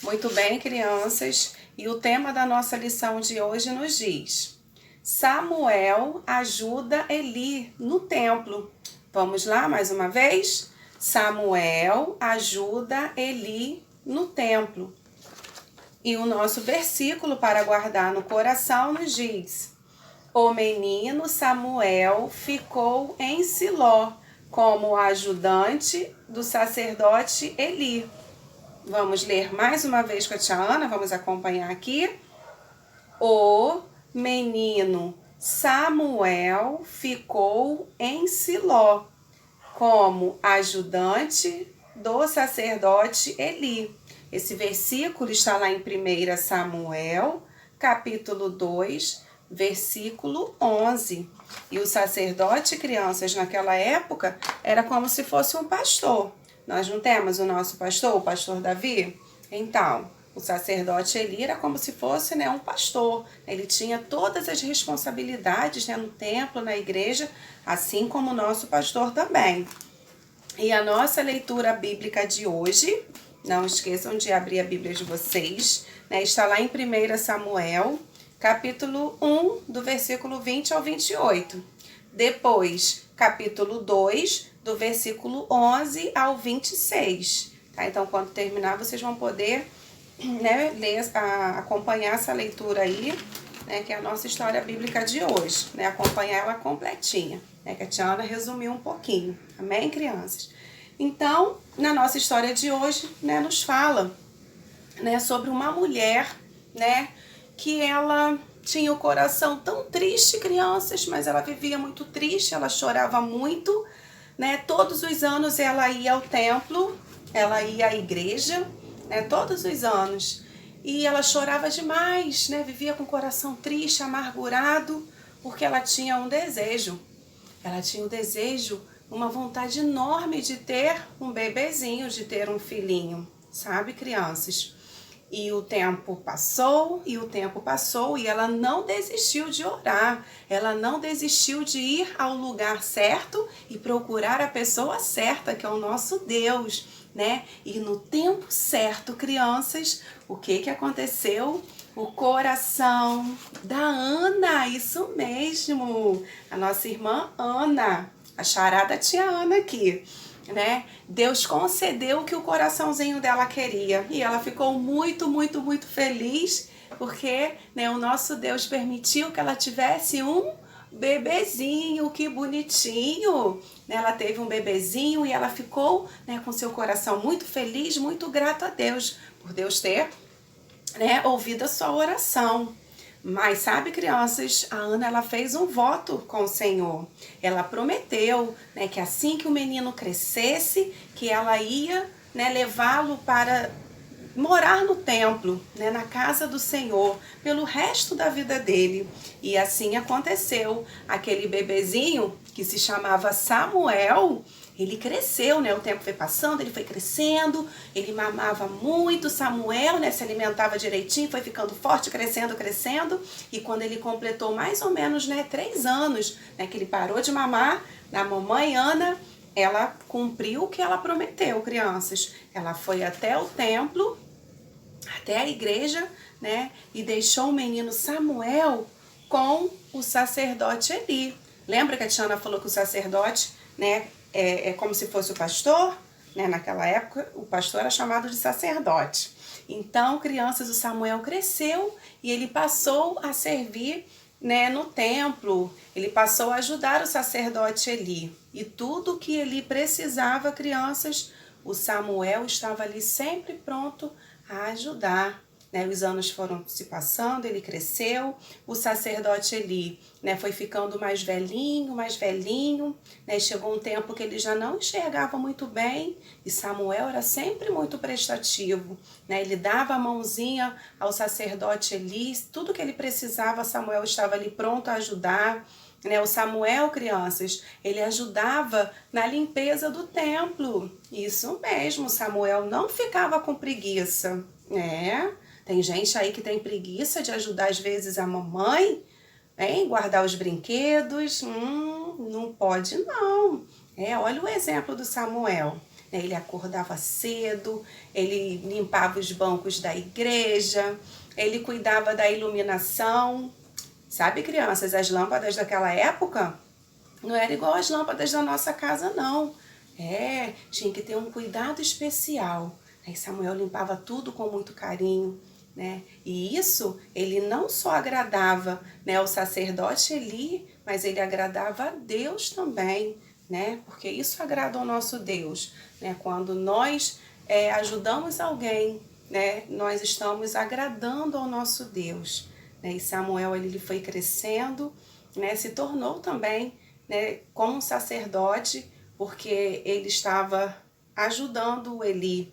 Muito bem, crianças. E o tema da nossa lição de hoje nos diz: Samuel ajuda Eli no templo. Vamos lá mais uma vez? Samuel ajuda Eli no templo. E o nosso versículo para guardar no coração nos diz: O menino Samuel ficou em Siló como ajudante do sacerdote Eli. Vamos ler mais uma vez com a tia Ana, vamos acompanhar aqui. O menino Samuel ficou em Siló como ajudante do sacerdote Eli. Esse versículo está lá em 1 Samuel, capítulo 2, versículo 11. E o sacerdote, crianças, naquela época, era como se fosse um pastor. Nós não temos o nosso pastor, o pastor Davi? Então, o sacerdote Eli era como se fosse um pastor. Ele tinha todas as responsabilidades no templo, na igreja, assim como o nosso pastor também. E a nossa leitura bíblica de hoje, não esqueçam de abrir a Bíblia de vocês, está lá em 1 Samuel, capítulo 1, do versículo 20 ao 28. Depois, capítulo 2, do versículo 11 ao 26. Tá? Então, quando terminar, vocês vão poder acompanhar essa leitura aí, que é a nossa história bíblica de hoje. Acompanhar ela completinha, que a tia Ana resumiu um pouquinho. Amém, crianças? Então, na nossa história de hoje, nos fala sobre uma mulher, que ela tinha o coração tão triste, crianças, mas ela vivia muito triste, ela chorava muito, Todos os anos ela ia ao templo, ela ia à igreja, todos os anos. E ela chorava demais, vivia com o coração triste, amargurado, porque ela tinha um desejo. Ela tinha um desejo, uma vontade enorme de ter um bebezinho, de ter um filhinho, sabe, crianças? E o tempo passou, e ela não desistiu de orar, ela não desistiu de ir ao lugar certo e procurar a pessoa certa, que é o nosso Deus, E no tempo certo, crianças, o que aconteceu? O coração da Ana, isso mesmo, a nossa irmã Ana, a charada tia Ana aqui, Deus concedeu o que o coraçãozinho dela queria. E ela ficou muito, muito, muito feliz, porque o nosso Deus permitiu que ela tivesse um bebezinho, que bonitinho. Ela teve um bebezinho e ela ficou com seu coração muito feliz, muito grato a Deus, por Deus ter ouvido a sua oração. Mas sabe, crianças, a Ana ela fez um voto com o Senhor. Ela prometeu que assim que o menino crescesse, que ela ia levá-lo para morar no templo, na casa do Senhor, pelo resto da vida dele. E assim aconteceu. Aquele bebezinho que se chamava Samuel, ele cresceu, o tempo foi passando, ele foi crescendo, ele mamava muito, Samuel, se alimentava direitinho, foi ficando forte, crescendo, e quando ele completou mais ou menos 3 anos, que ele parou de mamar, a mamãe Ana, ela cumpriu o que ela prometeu, crianças. Ela foi até o templo, até a igreja, e deixou o menino Samuel com o sacerdote Eli. Lembra que a Tiana falou que o sacerdote, é como se fosse o pastor? Naquela época, o pastor era chamado de sacerdote. Então, crianças, o Samuel cresceu e ele passou a servir no templo. Ele passou a ajudar o sacerdote Eli. E tudo que Eli precisava, crianças, o Samuel estava ali sempre pronto a ajudar. Os anos foram se passando, ele cresceu, o sacerdote Eli foi ficando mais velhinho, chegou um tempo que ele já não enxergava muito bem, e Samuel era sempre muito prestativo, ele dava a mãozinha ao sacerdote Eli, tudo que ele precisava, Samuel estava ali pronto a ajudar. O Samuel, crianças, ele ajudava na limpeza do templo. Isso mesmo, Samuel não ficava com preguiça, Tem gente aí que tem preguiça de ajudar às vezes a mamãe, guardar os brinquedos. Não pode não. Olha o exemplo do Samuel. né? Ele acordava cedo, ele limpava os bancos da igreja, ele cuidava da iluminação. Sabe, crianças, as lâmpadas daquela época não era igual às lâmpadas da nossa casa, não. Tinha que ter um cuidado especial. Aí Samuel limpava tudo com muito carinho, né? E isso, ele não só agradava, né, o sacerdote Eli, mas ele agradava a Deus também, né? Porque isso agrada ao nosso Deus, né? Quando nós ajudamos alguém, né, nós estamos agradando ao nosso Deus, né? E Samuel, ele foi crescendo, né, se tornou também, né, como um sacerdote, porque ele estava ajudando Eli,